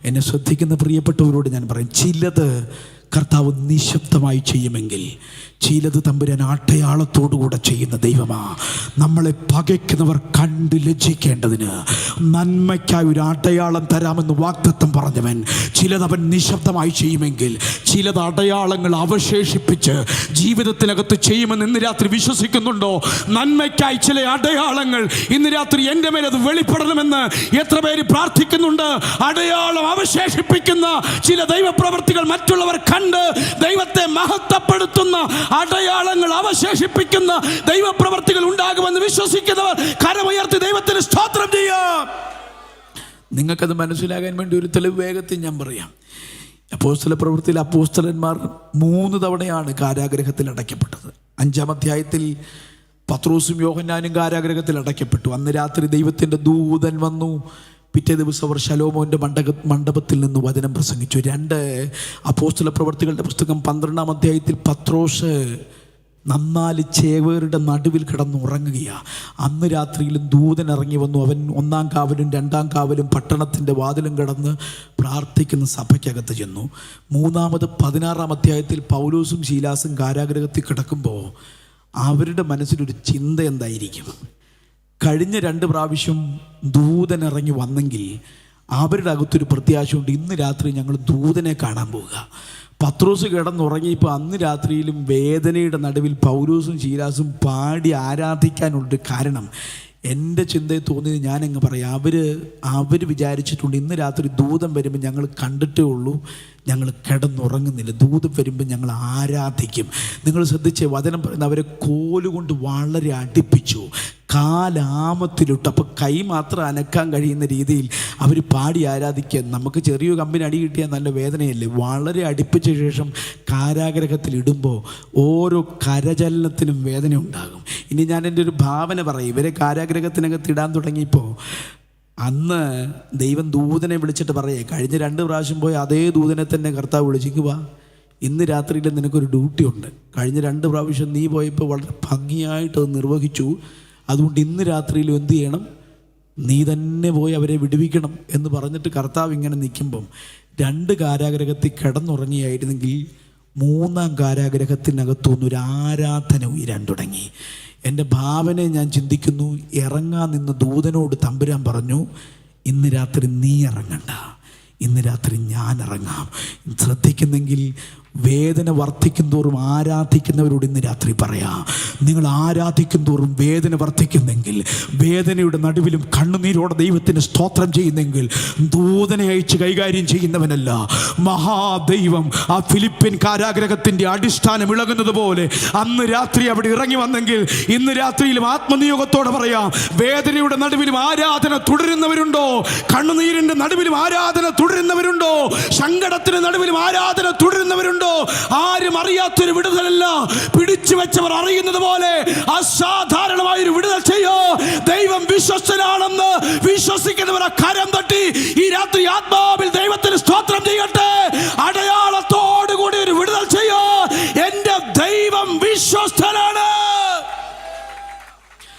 എന്നെ ശ്രദ്ധിക്കുന്ന പ്രിയപ്പെട്ടവരോട് ഞാൻ പറയും, ചിലത് കർത്താവ് നിശബ്ദമായി ചെയ്യുമെങ്കിൽ ചിലത് തമ്പുരാൻ അടയാളത്തോടുകൂടെ ചെയ്യുന്ന ദൈവമാ. നമ്മളെ പകയ്ക്കുന്നവർ കണ്ട് ലജ്ജിക്കേണ്ടതിന് നന്മയ്ക്കായി ഒരു അടയാളം തരാമെന്ന് വാഗ്ദത്തം പറഞ്ഞവൻ ചിലതവൻ നിശബ്ദമായി ചെയ്യുമെങ്കിൽ ചിലത് അടയാളങ്ങൾ അവശേഷിപ്പിച്ച് ജീവിതത്തിനകത്ത് ചെയ്യുമെന്ന് ഇന്ന് രാത്രി വിശ്വസിക്കുന്നുണ്ടോ? നന്മയ്ക്കായി ചില അടയാളങ്ങൾ ഇന്ന് രാത്രി എൻ്റെ മേൽ അത് വെളിപ്പെടണമെന്ന് എത്ര പേര് പ്രാർത്ഥിക്കുന്നുണ്ട്? അടയാളം അവശേഷിപ്പിക്കുന്ന ചില ദൈവപ്രവൃത്തികൾ മറ്റുള്ളവർ കണ്ട് ദൈവത്തെ മഹത്വപ്പെടുത്തുന്ന അടയാളങ്ങൾ അവശേഷിപ്പിക്കുന്ന ദൈവപ്രവൃത്തികൾ ഉണ്ടാകുമെന്ന് വിശ്വസിക്കുന്നവർ കരമുയർത്തി ദൈവത്തിന് സ്തോത്രം ചെയ്യാം. നിങ്ങൾക്കത് മനസ്സിലാകാൻ വേണ്ടി ഒരു തെളിവ് വേഗത്തിൽ ഞാൻ പറയാം. അപ്പോസ്തല പ്രവൃത്തിയിൽ അപ്പോസ്തലന്മാർ 3 തവണയാണ് കാരാഗ്രഹത്തിൽ അടയ്ക്കപ്പെട്ടത്. 5-ാം അധ്യായത്തിൽ പത്രോസും യോഹന്നാനും കാരാഗ്രഹത്തിൽ അടയ്ക്കപ്പെട്ടു. അന്ന് രാത്രി ദൈവത്തിൻ്റെ ദൂതൻ വന്നു. പിറ്റേ ദിവസം അവർ ശലോമോൻ്റെ മണ്ഡപത്തിൽ നിന്ന് വചനം പ്രസംഗിച്ചു. 2 അപ്പോസ്തല പ്രവൃത്തികളുടെ പുസ്തകം 12-ാം അധ്യായത്തിൽ പത്രോസ് 4 ചേവേറുടെ നടുവിൽ കിടന്നുറങ്ങുകയാണ്. അന്ന് രാത്രിയിലും ദൂതൻ ഇറങ്ങി വന്നു. അവൻ 1-ാം കാവലും 2-ാം കാവലും പട്ടണത്തിൻ്റെ വാതിലും കിടന്ന് പ്രാർത്ഥിക്കുന്ന സഭയ്ക്കകത്ത് ചെന്നു. 3-ാമത് 16-ാം അധ്യായത്തിൽ പൗലോസും ശീലാസും കാരാഗ്രഹത്തിൽ കിടക്കുമ്പോൾ അവരുടെ മനസ്സിലൊരു ചിന്ത എന്തായിരിക്കും? കഴിഞ്ഞ 2 പ്രാവശ്യം ദൂതൻ ഇറങ്ങി വന്നെങ്കിൽ അവരുടെ അകത്തൊരു പ്രത്യാശയുണ്ട്, ഇന്ന് രാത്രി ഞങ്ങൾ ദൂതനെ കാണാൻ പോവുക. പത്രോസ് കിടന്നുറങ്ങിയപ്പോൾ അന്ന് രാത്രിയിലും വേദനയുടെ നടുവിൽ പൗലോസും ശീലാസും പാടി ആരാധിക്കാനുള്ളൊരു കാരണം എൻ്റെ ചിന്തയിൽ തോന്നിയത് ഞാനങ്ങ് പറയാം. അവർ വിചാരിച്ചിട്ടുണ്ട് ഇന്ന് രാത്രി ദൂതൻ വരുമ്പോൾ ഞങ്ങൾ കണ്ടിട്ടേ ഉള്ളൂ, ഞങ്ങൾ കിടന്നുറങ്ങുന്നില്ല, ദൂതൻ വരുമ്പോൾ ഞങ്ങൾ ആരാധിക്കും. നിങ്ങൾ ശ്രദ്ധിച്ചേ, വചനം പറയുന്നത് അവരെ കോലുകൊണ്ട് വളരെ അടുപ്പിച്ചു, കാലാമത്തിലിട്ട്. അപ്പോൾ കൈ മാത്രം അനക്കാൻ കഴിയുന്ന രീതിയിൽ അവർ പാടി ആരാധിക്കുക. നമുക്ക് ചെറിയൊരു കമ്പിന് അടി കിട്ടിയാൽ നല്ല വേദനയല്ലേ? വളരെ അടുപ്പിച്ച ശേഷം കാരാഗ്രഹത്തിൽ ഇടുമ്പോൾ ഓരോ കരചലനത്തിനും വേദന ഉണ്ടാകും. ഇനി ഞാൻ എൻ്റെ ഒരു ഭാവന പറയും. ഇവരെ കാരാഗ്രഹത്തിനകത്ത് ഇടാൻ തുടങ്ങിയപ്പോൾ അന്ന് ദൈവം ദൂതനെ വിളിച്ചിട്ട് പറയേ, കഴിഞ്ഞ 2 പ്രാവശ്യം പോയി അതേ ദൂതനെ തന്നെ കർത്താവ് വിളിച്ചിക്കുക, ഇന്ന് രാത്രിയിൽ നിനക്കൊരു ഡ്യൂട്ടി ഉണ്ട്. കഴിഞ്ഞ 2 പ്രാവശ്യം നീ പോയപ്പോൾ വളരെ ഭംഗിയായിട്ട് അത് നിർവഹിച്ചു, അതുകൊണ്ട് ഇന്ന് രാത്രിയിലും എന്ത് ചെയ്യണം? നീ തന്നെ പോയി അവരെ വിടുവിക്കണം എന്ന് പറഞ്ഞിട്ട് കർത്താവ് ഇങ്ങനെ നിൽക്കുമ്പം 2 കാരാഗ്രഹത്തിൽ കിടന്നുറങ്ങിയായിരുന്നെങ്കിൽ 3-ാം കാരാഗ്രഹത്തിനകത്തുനിന്നൊരു ആരാധന ഉയരാൻ തുടങ്ങി. എൻ്റെ ഭാവനയെ ഞാൻ ചിന്തിക്കുന്നു, ഇറങ്ങാൻ നിന്ന് ദൂതനോട് തമ്പുരാൻ പറഞ്ഞു, ഇന്ന് രാത്രി നീ ഇറങ്ങണ്ട, ഇന്ന് രാത്രി ഞാൻ ഇറങ്ങാം. ശ്രദ്ധിക്കുന്നെങ്കിൽ വേദന വർദ്ധിക്കും തോറും ആരാധിക്കുന്നവരോട് ഇന്ന് രാത്രി പറയാം, നിങ്ങൾ ആരാധിക്കും തോറും വേദന വർദ്ധിക്കുന്നെങ്കിൽ, വേദനയുടെ നടുവിലും കണ്ണുനീരോടെ ദൈവത്തിന് സ്തോത്രം ചെയ്യുന്നെങ്കിൽ, ദൂതനെ അയച്ച് കൈകാര്യം ചെയ്യുന്നവനല്ല മഹാദൈവം. ആ ഫിലിപ്പിൻ കാരാഗ്രഹത്തിൻ്റെ അടിസ്ഥാനം ഇളകുന്നത് പോലെ അന്ന് രാത്രി അവിടെ ഇറങ്ങി വന്നെങ്കിൽ ഇന്ന് രാത്രിയിലും ആത്മനിയോഗത്തോടെ പറയാം, വേദനയുടെ നടുവിലും ആരാധന തുടരുന്നവരുണ്ടോ? കണ്ണുനീരിൻ്റെ നടുവിലും ആരാധന തുടരുന്നവരുണ്ടോ? സങ്കടത്തിന് നടുവിലും ആരാധന തുടരുന്നവരുണ്ടോ? ആരും അറിയാത്തൊരു വിടുതലല്ല, പിടിച്ചു വെച്ചവർ അറിയുന്നത് പോലെ അസാധാരണമായൊരു വിടുതൽ ചെയ്യോ. ദൈവം വിശ്വസ്തനാണെന്ന് വിശ്വസിക്കുന്നവരെ കരം തട്ടി ഈ രാത്രി ആത്മ